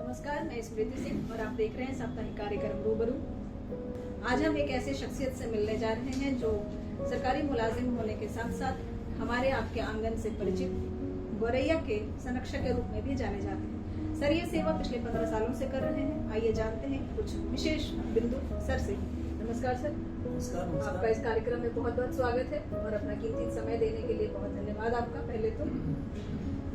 नमस्कार, मैं स्मृति सिंह और आप देख रहे हैं साप्ताहिक कार्यक्रम रूबरू। आज हम एक ऐसे शख्सियत से मिलने जा रहे हैं जो सरकारी मुलाजिम होने के साथ साथ हमारे आपके आंगन से परिचित गौरैया के संरक्षक के रूप में भी जाने जाते हैं। सर ये सेवा पिछले 15 सालों से कर रहे हैं। आइए जानते हैं कुछ विशेष बिंदु सर से। नमस्कार सर। नमस्कार। आपका इस कार्यक्रम में बहुत बहुत स्वागत है और अपना कीमती समय देने के लिए बहुत धन्यवाद आपका। पहले तो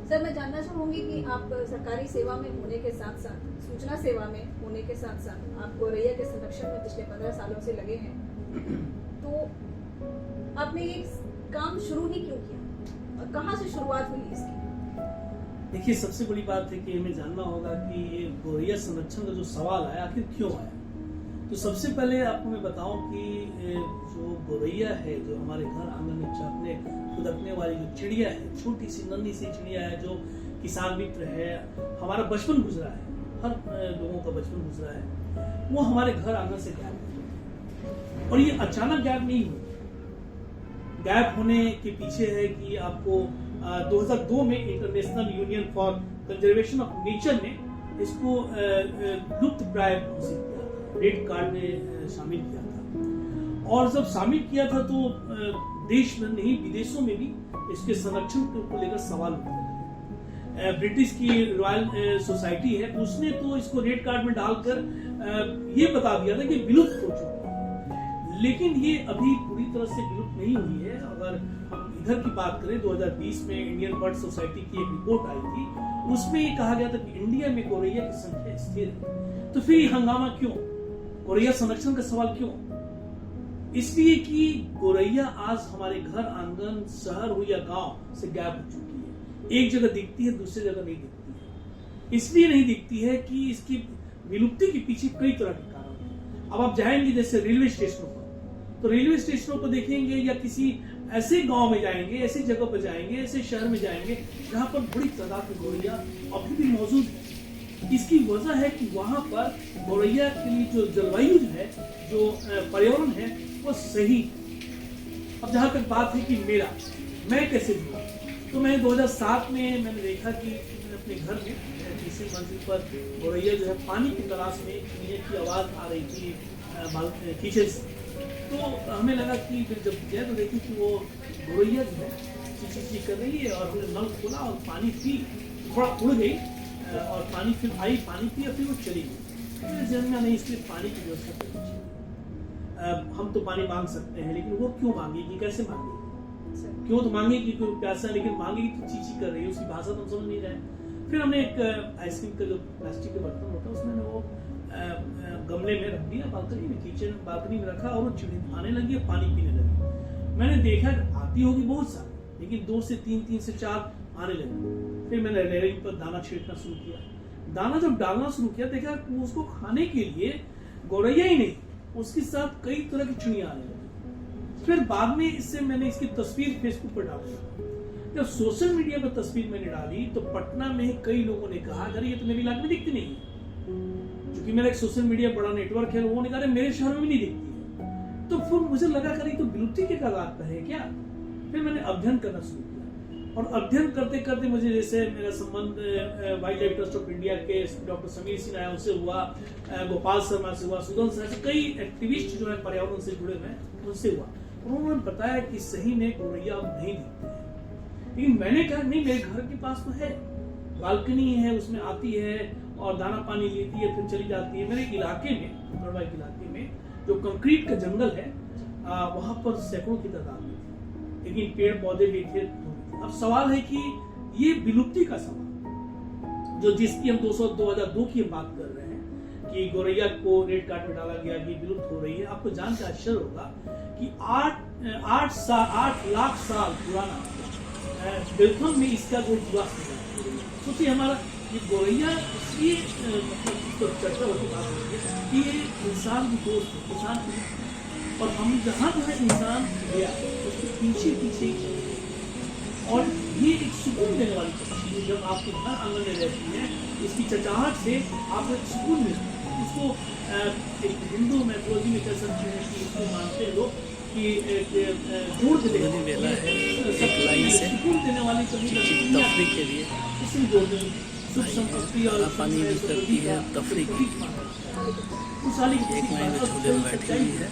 सर मैं जानना चाहूंगी कि आप सरकारी सेवा में होने के साथ साथ, सूचना सेवा में होने के साथ साथ आप गौरैया के संरक्षण में पिछले 15 सालों से लगे हैं, तो आपने ये काम शुरू ही क्यों किया और कहाँ से शुरुआत हुई इसकी? देखिए, सबसे बड़ी बात है कि हमें जानना होगा कि ये गौरैया संरक्षण का जो सवाल आया आखिर क्यों आया। तो सबसे पहले आपको मैं बताऊं कि जो गौरैया है, जो हमारे घर आंगन में चरने खुदकने वाली जो चिड़िया है, छोटी सी नन्ही सी चिड़िया है, जो किसान मित्र है, हमारा बचपन गुजरा है, हर लोगों का बचपन गुजरा है, वो हमारे घर आंगन से गायब हो। और ये अचानक गायब नहीं हुई। गायब होने के पीछे है कि आपको 2002 में international union for conservation of nature ने इसको लुप्त प्राय घोषित किया, रेड कार्ड में शामिल किया था। और जब शामिल किया था तो देश में नहीं विदेशों में भी इसके संरक्षण को लेकर सवाल उठने लगे। ब्रिटिश की रॉयल सोसाइटी है, उसने तो इसको रेड कार्ड में डालकर ये बता दिया था कि विलुप्त हो चुका है। लेकिन ये अभी पूरी तरह से विलुप्त नहीं हुई है। अगर हम इधर की बात करें, 2020 में इंडियन बर्ड सोसाइटी की एक रिपोर्ट आई थी, उसमें ये कहा गया था कि इंडिया में गौरैया की संख्या स्थिर है। तो फिर ये हंगामा क्यों? गौरैया संरक्षण का सवाल क्यों? इसलिए कि गौरैया आज हमारे घर आंगन, शहर हो या गांव से गायब हो चुकी है। एक जगह दिखती है, दूसरी जगह नहीं दिखती है। इसलिए नहीं दिखती है कि इसकी विलुप्ति के पीछे कई तरह के कारण हैं। अब आप जाएंगे जैसे रेलवे स्टेशनों पर, तो रेलवे स्टेशनों पर देखेंगे, या किसी ऐसे गांव में जाएंगे, ऐसी जगह पर जाएंगे, ऐसे शहर में जाएंगे जहां पर बड़ी तादाद में गौरैया अभी भी मौजूद है। इसकी वजह है कि वहां पर गौरैया के लिए जो जलवायु है, जो पर्यावरण है, वो सही। अब जहां तक बात है कि मैं कैसे जुड़ा, तो मैं 2007 में मैंने देखा कि अपने घर में तीसरी मंजिल पर गौरैया जो है पानी की तलाश में की आवाज आ रही थी किचन से। तो हमें लगा कि फिर जब गए तो देखी कि वो गौरैया जो है चीची कर रही है, और हमने नल खोला और पानी पी, थोड़ा उड़ गई और पानी फिर आई, पानी पी और फिर वो चली गई। जन्म में नहीं, इसलिए पानी की व्यवस्था करनी चाहिए। हम तो पानी मांग सकते हैं, लेकिन वो क्यों मांगेगी, कैसे मांगेगी? क्यों तो मांगेगी, क्यों प्यासा, लेकिन मांगेगी तो चीची कर रही है, उसकी भाषा तो समझ नहीं रहे। फिर हमने एक आइसक्रीम का जो प्लास्टिक का बर्तन होता है, उसमें वो गमले में रख दिया, बालकनी में, किचन बालकनी में रखा, और वो चिड़ी आने लगी और पानी पीने लगी। मैंने देखा आती होगी बहुत सारी, लेकिन 2 से 3 से 4 आने लगी। फिर मैंने रेलिंग पर दाना छिड़कना शुरू किया। दाना जब डालना शुरू किया, देखा उसको खाने के लिए गौरैया ही नहीं, उसके साथ कई तरह की चिड़िया आने लगी। फिर बाद में इससे मैंने इसकी तस्वीर फेसबुक पर डाली। जब सोशल मीडिया पर तस्वीर मैंने डाली तो पटना में कई लोगों ने कहा, अरे ये तो मेरे इलाके में दिखती नहीं है। क्योंकि मेरा एक सोशल मीडिया बड़ा नेटवर्क है, लोगों ने कहा मेरे शहर में भी नहीं दिखती है। तो फिर मुझे लगा करी तो विलुप्ति के कगार पर है क्या? फिर मैंने अध्ययन करना शुरू किया, और अध्ययन करते करते मुझे, जैसे मेरा संबंध wild life trust of India के डॉक्टर समीर सिन्हा उनसे हुआ, गोपाल शर्मा से हुआ, सुदन से, कई एक्टिविस्ट जो है पर्यावरण से जुड़े हुए हैं, उनसे हुआ। उन्होंने बताया कि सही में गौरैया अब नहीं दिखती है। लेकिन मैंने कहा नहीं, मेरे घर के पास तो है, बालकनी है, उसमें आती है और दाना पानी लेती है, फिर चली जाती है। मेरे इलाके में, इलाके में जो कंक्रीट का जंगल है, वहां पर सैकड़ों की तादाद में थी, लेकिन पेड़ पौधे भी थे। अब सवाल है कि ये विलुप्ति का सवाल, जो जिसकी हम 2002 की बात कर रहे हैं कि गौरैया को रेड कार्ड में डाला गया, कि विलुप्त हो रही है। आपको जानकर आश्चर्य होगा कि 8 लाख साल पुराना बेल्थम में इसका जो जुआ सोचिए। हमारा ये गौरैया इसलिए मतलब चर्चा होती बात होती है कि ये इंसान की दोस्त है, किसान की, और हम जहाँ इंसान गया उसके पीछे पीछे। और ये एक सुकून देने वाली चीज है, जब आपके घर आंगन में रहती है, इसकी चचाहट से आपको एक सुकून मिलता है। उसको एक हिंदू मैथोलॉजी में कह सकते हैं कि इसको मानते हैं लोग कि जोड़ देने सुकून देने वाली तफरीह के लिए इसमें जोड़ देने सुख संपत्ति और पानी भी करती है तफरी की। खुशहाली की एक महीने में झूले में बैठी हुई है,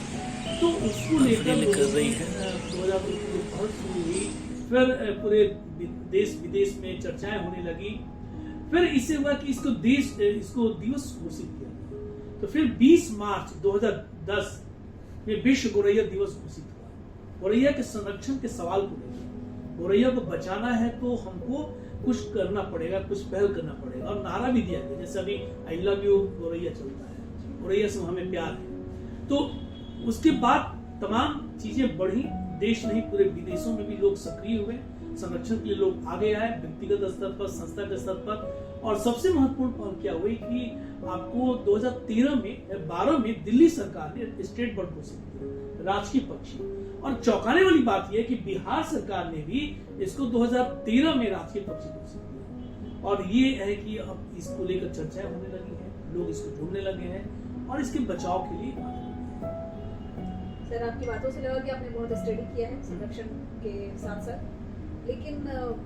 तो उसको लेकर कर रही है। 2019 में बहुत शुरू हुई, फिर पूरे देश विदेश में चर्चाएं होने लगी। फिर इससे हुआ कि इसको दिवस घोषित किया गया। तो फिर 20 मार्च 2010 में विश्व गौरैया दिवस घोषित हुआ। गौरैया के संरक्षण के सवाल को लेकर, गौरैया को बचाना है तो हमको कुछ करना पड़ेगा, कुछ पहल करना पड़ेगा। और नारा भी दिया गया, जैसे अभी आई लव यू गौरैया चलता है, गौरैया से हमें प्यार है। तो उसके बाद तमाम चीजें बढ़ी, देश नहीं पूरे विदेशों में भी लोग सक्रिय हुए, संरक्षण के लिए लोग आगे आए, व्यक्तिगत स्तर पर, संस्था के स्तर पर। और सबसे महत्वपूर्ण पहल क्या हुई कि आपको 2012 में दिल्ली सरकार ने स्टेट बर्ड घोषित किया, राजकीय पक्षी। और चौंकाने वाली बात यह है कि बिहार सरकार ने भी इसको 2013 में राजकीय पक्षी घोषित किया। और ये है कि अब इसको लेकर चर्चाएं होने लगी है, लोग इसको ढूंढने लगे हैं और इसके बचाव के लिए आगे लगे हैं। सर, आपकी बातों से लगा कि आपने बहुत स्टडी किया है संरक्षण के साथ साथ। लेकिन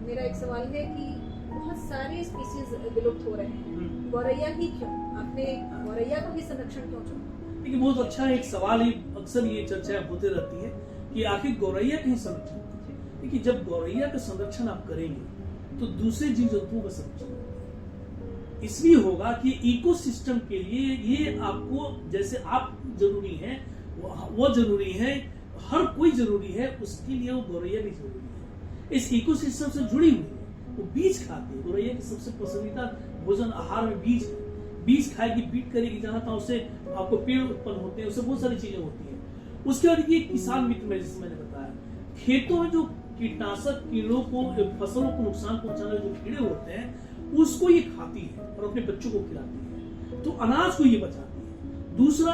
मेरा एक सवाल है कि बहुत सारे स्पीशीज विलुप्त हो रहे हैं, गौरैया ही क्यों? आपने गौरैया का ही संरक्षण क्यों चुना? देखिए, बहुत अच्छा एक सवाल है। अक्सर ये चर्चा होती रहती है कि आखिर गौरैया का ही संरक्षण। देखिए, जब गौरैया का संरक्षण आप करेंगे तो दूसरे जीव जंतुओं का संरक्षण होगा। इसलिए होगा कि इकोसिस्टम के लिए ये आपको, जैसे आप जरूरी है, वो जरूरी है, हर कोई जरूरी है, उसके लिए वो गौरैया भी जरूरी है। इस इकोसिस्टम से जुड़ी हुई है, वो बीज खाती है। गौरैया की सबसे पसंदीदा भोजन आहार में बीज है। बीज खाएगी, बीट करेगी, जहां तक उससे आपको पेड़ उत्पन्न होते हैं, उससे बहुत सारी चीजें होती हैं। उसके बाद ये किसान मित्र में, जैसे मैंने बताया, खेतों में जो कीटनाशक कीड़ों को, फसलों को नुकसान पहुंचाने जो कीड़े होते हैं, उसको ये खाती है और अपने बच्चों को खिलाती है, तो अनाज को ये बचाती है। दूसरा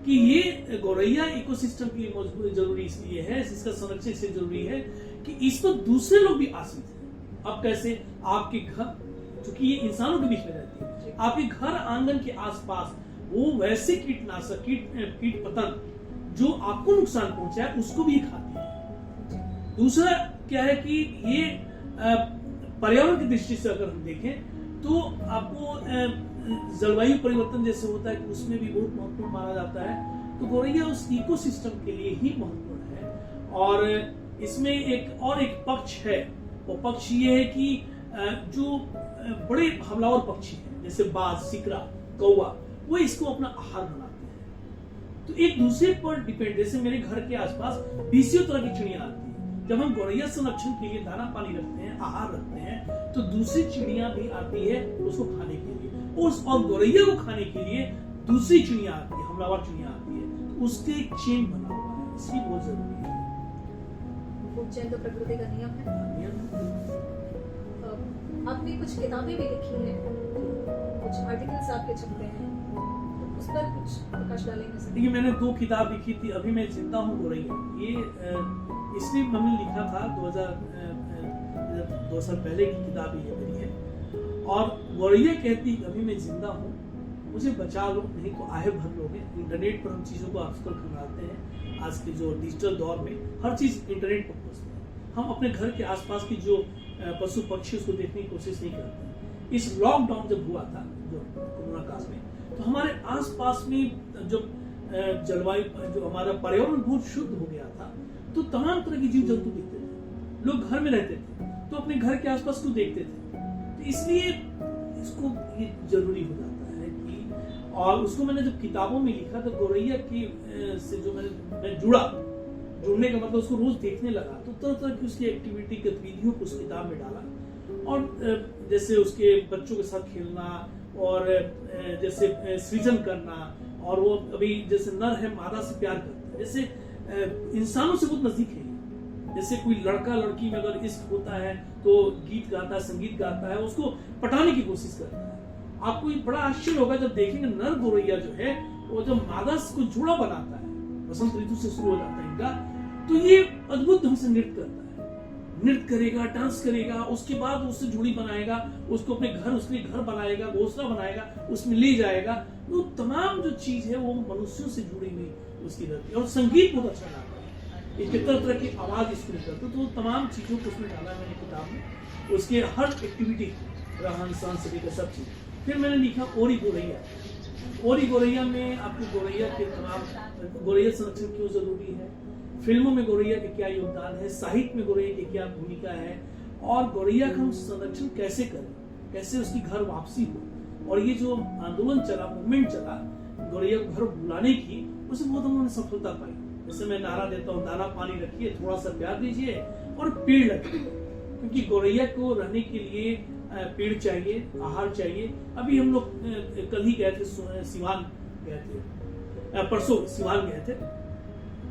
कि ये गौरैया इकोसिस्टम की मजबूत जरूरी इसलिए है, इसका संरक्षण इसलिए जरूरी है कि इस पर दूसरे लोग भी आश्रित हैं। अब कैसे? आपके घर, क्योंकि ये इंसानों के बीच में रहती है, आपके घर आंगन के आसपास वो वैसे कीटनाशक, कीट पतंग जो आपको नुकसान पहुंचाए, उसको भी खाती है। दूसरा क्या है कि ये पर्यावरण की दृष्टि से अगर हम देखें तो आपको जलवायु परिवर्तन जैसे होता है कि उसमें भी बहुत महत्वपूर्ण माना जाता है। तो गौरैया उस इकोसिस्टम के लिए ही महत्वपूर्ण है। और इसमें एक पक्ष है, वो पक्ष ये है कि जो बड़े हमलावर पक्षी हैं, जैसे बाज, सिकरा, कौवा, वो इसको अपना आहार बनाते हैं। तो एक दूसरे पर डिपेंड, जैसे मेरे घर के आसपास 20 तरह की चिड़ियां आती हैं। जब हम गौरैया संरक्षण के लिए दाना पानी रखते हैं, आहार रखते हैं, तो दूसरी चिड़ियां भी आती है उसको खाने के लिए, और गौरैया को खाने के लिए दूसरी चिड़ियां आती है, हमलावर चिड़ियां आती है। तो उसके एक चेन बना हुआ है, इसलिए बहुत जरूरी है। फूड चेन तो प्रकृति का नियम है। आपने कुछ किताबें भी लिखी हैं, कुछ आर्टिकल्स आपके छपते हैं, तो उस पर कुछ प्रकाश डालेंगे सर? देखिए, मैंने 2 किताब लिखी थी, अभी मैं जिंदा हूँ गौरैया, ये इसलिए मैंने लिखा था 2 साल पहले की किताब ये मेरी है। और गौरैया कहती अभी मैं जिंदा हूँ, मुझे बचा लो, नहीं तो आहे भर लोगे। इंटरनेट पर हम चीजों को आजकल खंगालते हैं, आज के जो डिजिटल दौर में हर चीज इंटरनेट पर पहुंचती है। हम अपने घर के आसपास की जो पशु पक्षी उसको देखने की कोशिश नहीं करते। इस लॉकडाउन जब हुआ था, जो कोरोना काल में, तो हमारे आसपास में जब जलवायु, जो हमारा पर्यावरण बहुत शुद्ध हो गया था, तो तमाम तरह के जीव जंतु दिखते थे। लोग घर में रहते थे तो अपने घर के आसपास को देखते थे। तो इसलिए इसको ये जरूरी हो जाता है कि, और उसको मैंने जब किताबों में लिखा तो गौरैया की से जो मैं जुड़ने का मतलब उसको रोज देखने लगा, तो तरह तरह की उसकी एक्टिविटी गतिविधियों को उस किताब में डाला। और जैसे उसके बच्चों के साथ खेलना, और जैसे सृजन करना, और वो अभी जैसे नर है मादा से प्यार करता है, जैसे इंसानों से बहुत नजदीक है। जैसे कोई लड़का लड़की में अगर इश्क होता है तो गीत गाता है, संगीत गाता है, उसको पटाने की कोशिश करता है। आपको बड़ा आश्चर्य होगा जब देखेंगे नर गौरैया जो है वो जब मादा को जोड़ा बनाता है, बसंत ऋतु से शुरू हो जाता है इनका, तो ये अद्भुत ढंग से नृत्य करता है, नृत्य करेगा, डांस करेगा, उसके बाद उससे जोड़ी बनाएगा, उसको अपने घर, उसके लिए घर बनाएगा, घोंसला बनाएगा, उसमें ले जाएगा। तो तमाम जो चीज है वो मनुष्यों से जुड़ी हुई उसकी रहती है। और संगीत बहुत अच्छा गाता है, इसके तरह की आवाज इसको निकलती है। तो तमाम चीजों को उसमें डाला मैंने किताब में, उसके हर एक्टिविटी रहन सहन सभी का सब चीज। फिर मैंने लिखा ओरी गोरैया। ओरी गोरैया में आपको गोरैया के तमाम गोरैया संरक्षण क्यों जरूरी है, फिल्मों में गोरैया के क्या योगदान है, साहित्य में गोरैया की क्या भूमिका है, और गोरैया का हम संरक्षण कैसे करें, कैसे उसकी घर वापसी हो। और ये जो आंदोलन चला, मूवमेंट चला गोरैया को घर बुलाने की, उसमें बहुत हम लोगों ने सफलता पाई। जैसे मैं नारा देता हूँ, दाना पानी रखिए, थोड़ा सा प्यार दीजिए और पेड़ लगाइए, क्योंकि गोरैया को रहने के लिए पेड़ चाहिए, आहार चाहिए। अभी हम लोग कल ही गए थे सिवान गए थे, परसों सिवान गए थे,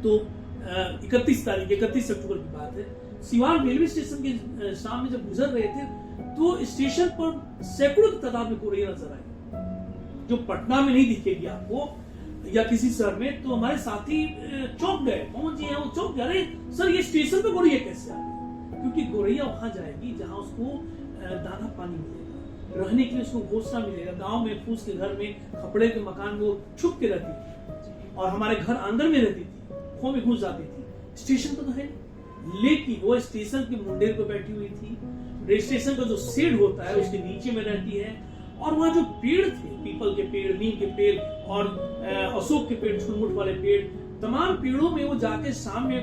तो 31 अक्टूबर की बात है। सिवान रेलवे स्टेशन के शाम में जब गुजर रहे थे तो स्टेशन पर सैकड़ों की तादाद में गोरैया नजर आई, जो पटना में नहीं दिखेगी आपको या किसी शहर में। तो हमारे साथी चौंक गए, पहुंच जी हैं वो चौंक गए, अरे सर ये स्टेशन पे गोरैया कैसे आ गई? क्योंकि गोरैया वहां जाएगी जहां उसको दाना पानी मिलेगा, रहने के लिए उसको घोंसला मिलेगा। गांव में फूस के घर में, खपड़े के मकान में वो छुप के रहती थी और हमारे घर आंगन में रहती थी, खो में घुस जाती थी। स्टेशन तो है, लेकिन वो स्टेशन के मुंडेर पे बैठी हुई थी। स्टेशन का जो शेड होता है उसके नीचे में रहती है, और वहाँ जो पेड़ थे, पीपल के पेड़, नीम के पेड़ और अशोक के पेड़, झुरमुट वाले पेड़, तमाम पेड़ों में वो जाके शाम में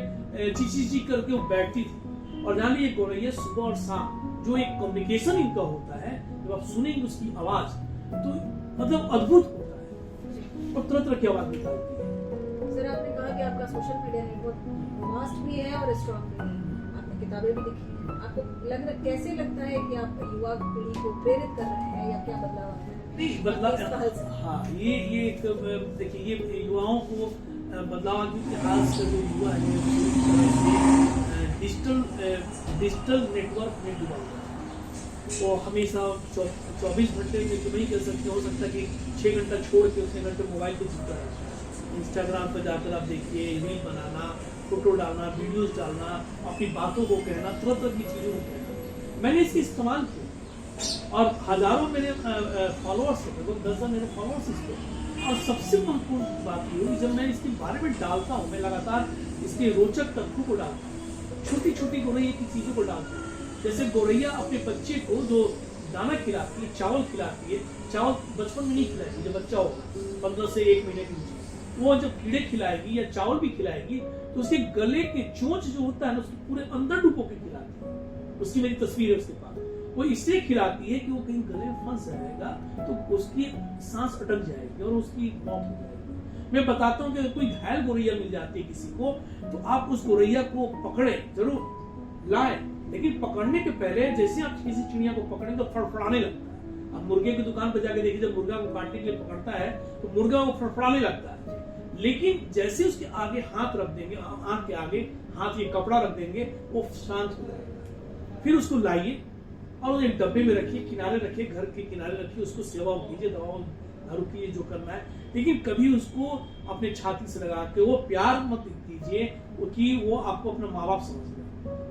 ची करके वो बैठती थी। और जान लीजिए गोरैया सुबह और शाम जो एक कम्युनिकेशन इनका होता है, जब आप सुनेंगे उसकी आवाज तो मतलब अद्भुत होता है, और तरह तरह की आवाज निकालती है। सर आपने कहा कि आपका सोशल मीडिया नेटवर्क वास्ट भी है और स्ट्रॉन्ग भी है, आपने किताबें भी लिखी हैं, आपको कैसे लगता है कि आप युवा पीढ़ी को प्रेरित कर रहे हैं या क्या बदलाव आता है? नहीं बदलाव, हाँ ये एक देखिए ये युवाओं को बदलाव, क्योंकि आज का जो युवा है डिजिटल नेटवर्क में डूबा हुआ है। वो हमेशा 24 घंटे में तो नहीं कह सकते, हो सकता है कि 6 घंटा छोड़ के उतने घंटे मोबाइल पे चिपका रहता है। इंस्टाग्राम पर जाकर आप देखिए, रील बनाना, फोटो डालना, वीडियोस डालना, अपनी बातों को कहना, तरह तरह की चीज़ों को कहना। मैंने इसकी इस्तेमाल किया और हजारों मेरे फॉलोअर्स हैं, लगभग 10,000 मेरे फॉलोअर्स इस पर। और सबसे महत्वपूर्ण बात ये हुई, जब मैं इसके बारे में डालता हूँ, मैं लगातार इसके रोचक तथ्यों को डालता हूँ, छोटी छोटी गोरैया की चीज़ों को डालता हूँ। जैसे गोरैया अपने बच्चे को जो दाना खिलाती है, चावल खिलाती है, चावल बचपन में नहीं खिलाएगी, जब बच्चा होगा 15 से 1 महीने के नीचे, वो जब कीड़े खिलाएगी या चावल भी खिलाएगी तो उसके गले के चोंच जो होता है ना, उसके पूरे अंदर डुबो के खिलाती है। उसकी मेरी तस्वीर है उसके पास। वो इसलिए खिलाती है कि वो कहीं गले में फंस जाएगा तो उसकी सांस अटक जाएगी और उसकी मौत हो जाएगी। मैं बताता हूँ कि अगर कोई घायल गोरैया मिल जाती है किसी को, तो आप उस गोरैया को पकड़े, जरूर लाए, लेकिन पकड़ने के पहले जैसे आप किसी चिड़िया को पकड़ेंगे तो फड़फड़ाने लगता है। आप मुर्गे की दुकान पर जाके देखिए, जब मुर्गा को काटने के लिए पकड़ता है तो मुर्गा वो फड़फड़ाने लगता है, लेकिन जैसे उसके आगे हाथ रख देंगे, आंख के आगे हाथ ये कपड़ा रख देंगे, वो शांत हो जाएगा। फिर उसको लाइए और एक डब्बे में रखिए, किनारे रखिए, घर के किनारे रखिए, उसको सेवा कीजिए, दवा दारू कीजिए, जो करना है, लेकिन कभी उसको अपने छाती से लगा के वो प्यार मत दीजिए कि वो आपको अपना माँ बाप समझ ले,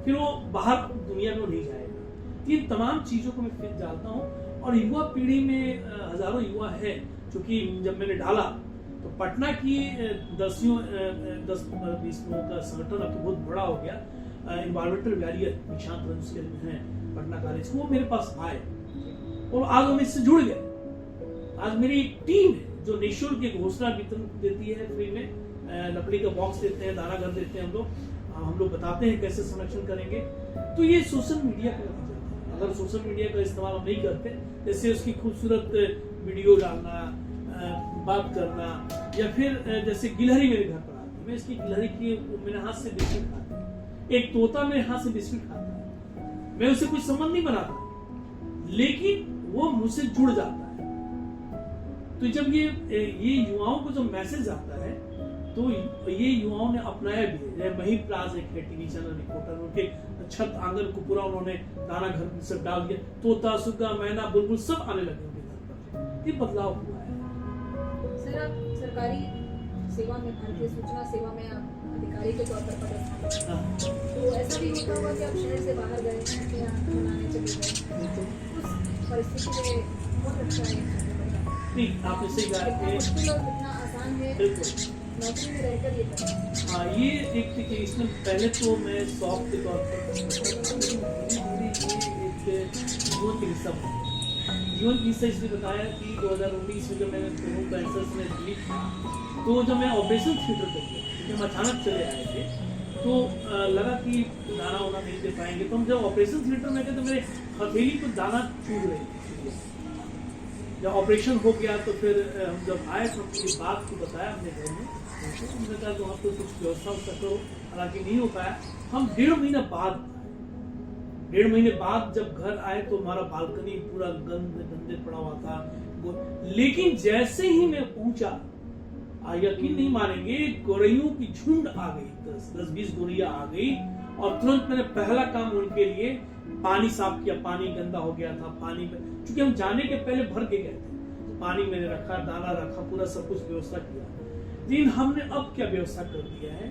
फिर वो बाहर दुनिया में नहीं जाएगा। इन तमाम चीजों को मैं फिर डालता हूँ। और युवा पीढ़ी में हजारों युवा है, क्योंकि जब मैंने डाला तो पटना की 10-20 लोगों का संगठन अब तो बहुत बड़ा हो गया, इन्वायरमेंटल वैरियर निशांत रंजन हैं पटना कॉलेज, वो मेरे पास आए और आज हम इससे जुड़ गए। आज मेरी एक टीम है जो निःशुल्क एक घोषणा वितरण देती है, फ्री में लकड़ी का बॉक्स देते हैं, दाना घर देते हैं हम लोग बताते हैं कैसे संरक्षण करेंगे। तो ये सोशल मीडिया का नतीजा है। अगर सोशल मीडिया का इस्तेमाल हम नहीं करते, जैसे उसकी खूबसूरत वीडियो डालना, बात करना, या फिर जैसे गिलहरी मेरे घर पर आती है, मैं इसकी गिलहरी की मेरे हाथ से बिस्किट खाता है, एक तोता मेरे हाथ से बिस्किट खाता है, मैं उससे कोई संबंध नहीं बनाता, लेकिन वो मुझसे जुड़ जाता है। तो जब ये युवाओं को जो मैसेज आता है, तो ये युवाओं ने अपनाया भी है। मही प्लाज एक टीवी चैनल रिपोर्टर, उनके छत आंगन को पूरा उन्होंने दाना घर सब डाल दिया, तोता, सुग्गा, मैना, बुलबुल सब आने लगे उनके घर पर। ये बदलाव हुआ है। सर आप सरकारी सेवा में, भारतीय सूचना सेवा में आप अधिकारी के तौर पर पदस्थ हैं, तो ऐसा भी होता होगा कि आप शहर से बाहर गए या मनाने चले गए, उस परिस्थिति में बहुत अच्छा है। नहीं, आपने सही कहा, मुश्किल और कितना आसान है नौकरी में रहकर ये करना। हाँ, ये एक इसमें पहले तो मैं शौक के तौर पर, लेकिन धीरे धीरे ये एक जीवन के हिस्सा बन गया। जीवन की हिस्सा इसलिए बताया कि 2019 में जब मैंने कोरोना कैंसर में एडमिट था, तो जब मैं ऑपरेशन थिएटर कर गया, क्योंकि हम अचानक चले आए थे, तो लगा कि दाना वाना नहीं दे पाएंगे। तो हम जब ऑपरेशन थिएटर में गए तो मेरे हथेली को दाना चूग रही थी। जब ऑपरेशन हो गया तो फिर हम जब आए तो अपनी बात को बताया अपने घर में, उन्होंने कहा तो आप तो कुछ व्यवस्था करो, हालांकि नहीं हो पाया। हम 1.5 महीने बाद जब घर आए तो हमारा बालकनी पूरा गंदे पड़ा हुआ था। लेकिन जैसे ही मैं पहुंचा, यकीन नहीं मानेंगे, गोरैयों की झुंड आ गई, 10-20 गोरैया आ गई, और तुरंत मैंने पहला काम उनके लिए पानी साफ किया। पानी गंदा हो गया था, पानी में चूंकि हम जाने के पहले भर के गए थे, पानी मैंने रखा, दाना रखा, पूरा सब कुछ व्यवस्था किया। लेकिन हमने अब क्या व्यवस्था कर दिया है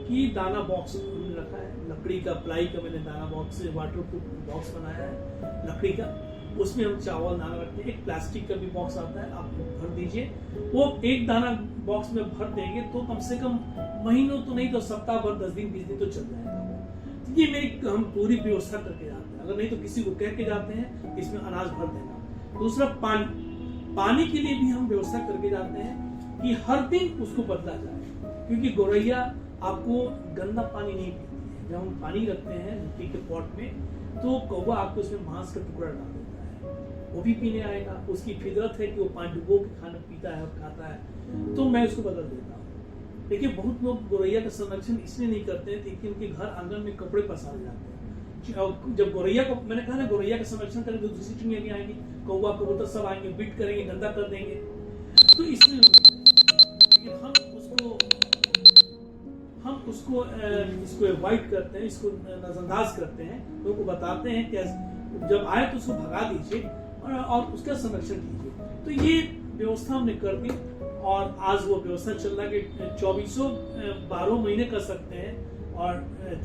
कि दाना बॉक्स हमने रखा है, लकड़ी का, प्लाई का मैंने दाना बॉक्स, वाटरप्रूफ बॉक्स बनाया है लकड़ी का, उसमें हम चावल दाना रखते हैं। एक प्लास्टिक का भी बॉक्स आता है, आप भर दीजिए। वो एक दाना बॉक्स में भर देंगे तो कम से कम महीनों तो नहीं तो सप्ताह भर, 10 दिन 20 दिन तो चल जाएगा वो। ये मेरी हम पूरी व्यवस्था करके जाते हैं, अगर नहीं तो किसी को कह के जाते हैं इसमें अनाज भर देना। दूसरा पानी के लिए भी हम व्यवस्था करके जाते हैं कि हर दिन उसको बदला जाए, क्योंकि गोरैया आपको गंदा पानी नहीं पीती है। जब हम पानी रखते हैं मिट्टी के पॉट में, तो कौवा आपको उसमें मांस का टुकड़ा डाल देता है, वो भी पीने आएगा। उसकी फितरत है कि वो पानी डुबो के खाना पीता है और खाता है, तो मैं उसको बदल देता हूँ। देखिए, बहुत लोग गोरैया का संरक्षण इसलिए नहीं करते हैं क्योंकि उनके घर आंगन में कपड़े पसारे जाते हैं। जब गोरैया को, मैंने कहा ना, गोरैया का संरक्षण करें तो दूसरी चिड़िया नहीं आएंगी, कौवा कबूतर सब आएंगे, बिट करेंगे, गंदा कर देंगे, तो इसलिए। लेकिन हम उसको इसको अवॉइड करते हैं, इसको नजरअंदाज करते हैं, लोगों को बताते हैं कि जब आए तो उसको भगा दीजिए और उसका संरक्षण कीजिए। तो ये व्यवस्था हमने कर दी, और आज वो व्यवस्था चल रहा है कि 12 महीने कर सकते हैं, और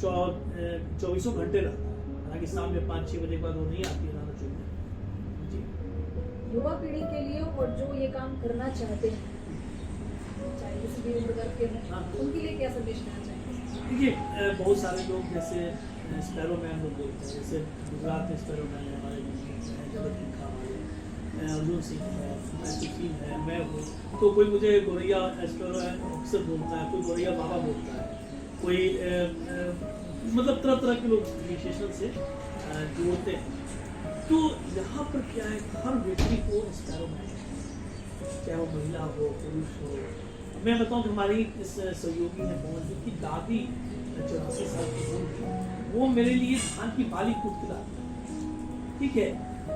24 घंटे रहता है। हालांकि शाम में 5-6 बजे के बाद वो नहीं आती है दाना चुगने। जी, युवा पीढ़ी के लिए और जो ये काम करना चाहते हैं, चाहे किसी भी उम्र वर्ग के हों, उनके लिए क्या संदेश देना चाहेंगे? देखिए, बहुत सारे लोग जैसे स्पैरोमैन लोग बोलते हैं, जैसे गुजरात में स्पैरोमैन है, हमारे जगत लिखा हमारे अर्जुन सिंह है, सुशील है, मैं हूँ। तो कोई मुझे गोरैया स्पैरोमैन अक्सर बोलता है, कोई गोरैया बाबा बोलता है, कोई मतलब तरह तरह के लोग विशेषण से जोड़ते हैं। तो यहाँ पर क्या है, हर व्यक्ति को स्पैरोमैन, चाहे वो महिला हो, पुरुष हो। मैं बताऊं कि हमारी इस सहयोगी है मोहन जी की दादी 84 साल की थी, वो मेरे लिए धान की बाली कूट के लाती है, ठीक है।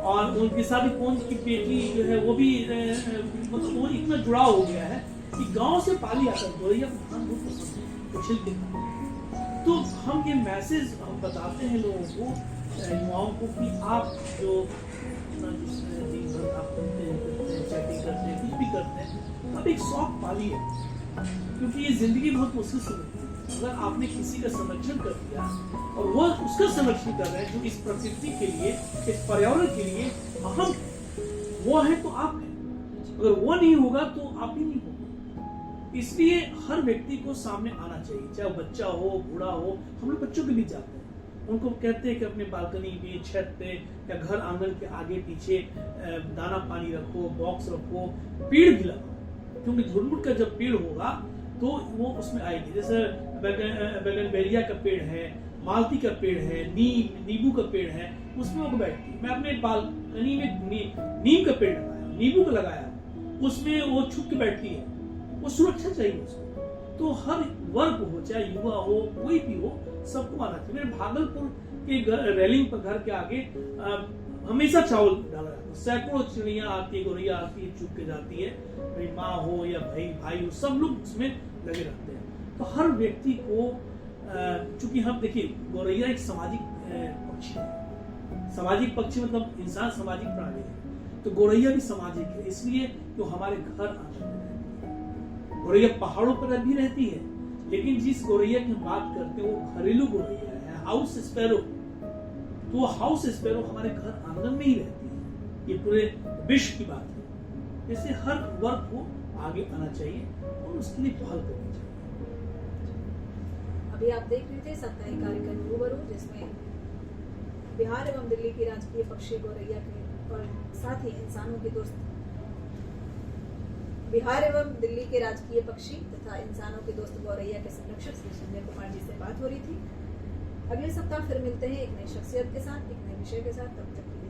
और उनके साथ कौन की बेटी जो है वो भी मतलब वो इतना जुड़ाव हो गया है कि गांव से पाली आता है। गोरैया को धान बहुत पसंद है, तो छिलके। तो हम ये मैसेज हम बताते हैं लोगों को, युवाओं को, कि आप जो दिन भर आप चैटिंग करते हैं, कुछ भी करते हैं, अब एक शौक पालिए, क्योंकि ये जिंदगी बहुत मुश्किल से मिलती है। अगर आपने किसी का संरक्षण कर दिया और वो उसका संरक्षण कर रहे हैं, जो इस प्रकृति के लिए, इस पर्यावरण के लिए अहम वो है, तो आप हैं। अगर वो नहीं होगा तो आप ही नहीं होगा। इसलिए हर व्यक्ति को सामने आना चाहिए, चाहे वो बच्चा हो, बूढ़ा हो। हम लोग बच्चों के बीच जाते हैं, उनको कहते हैं कि अपने बालकनी पे, छत पे या घर आंगन के आगे पीछे दाना पानी रखो, बॉक्स रखो, पेड़ भी लगाओ, क्योंकि झुरमुट का जब पेड़ होगा तो वो उसमें आएगी। जैसे बैगनबेरिया का पेड़ है, मालती का पेड़ है, नींबू का पेड़ है, उसमें वो बैठती है। मैं अपने बालकनी में नीम का पेड़ लगाया, नींबू का लगाया, उसमें वो छुप के बैठती है, वो सुरक्षा चाहिए उसको। तो हर वर्ग हो, चाहे युवा हो, कोई भी हो, सबको आना चाहिए। मेरे भागलपुर के रेलिंग पर घर के आगे हमेशा चावल डाला जाता है, सैकड़ों चिड़िया आती है, गोरैया आती है, चुग के जाती है। मेरी माँ हो या भाई हो, सब लोग उसमें लगे रहते हैं। तो हर व्यक्ति को, चूंकि हम देखिए, गोरैया एक सामाजिक पक्षी है। सामाजिक पक्षी मतलब इंसान सामाजिक प्राणी है, तो गोरैया भी सामाजिक है, इसलिए तो हमारे घर आंगन में रहती है। गोरैया पहाड़ों पर भी रहती है, लेकिन जिस गोरैया की हम बात करते हैं वो घरेलू गोरैया है, हाउस स्पैरो। तो वो हाउस स्पैरो हमारे घर आंगन में ही रहती है। ये पूरे विश्व की बात है। जैसे हर वर्ग को आगे आना चाहिए और उसके लिए पहल करनी चाहिए। अभी आप देख रहे थे साप्ताहिक कार्यक्रम रूबरू, जिसमें बिहार एवं दिल्ली की राजकीय पक्षी गोरैया के और साथ ही इंसानों के दोस्त बिहार एवं दिल्ली के राजकीय पक्षी तथा इंसानों के दोस्त गौरैया के संरक्षक श्री संजय कुमार जी से बात हो रही थी। अगले सप्ताह फिर मिलते हैं एक नई शख्सियत के साथ, एक नए विषय के साथ। तब तक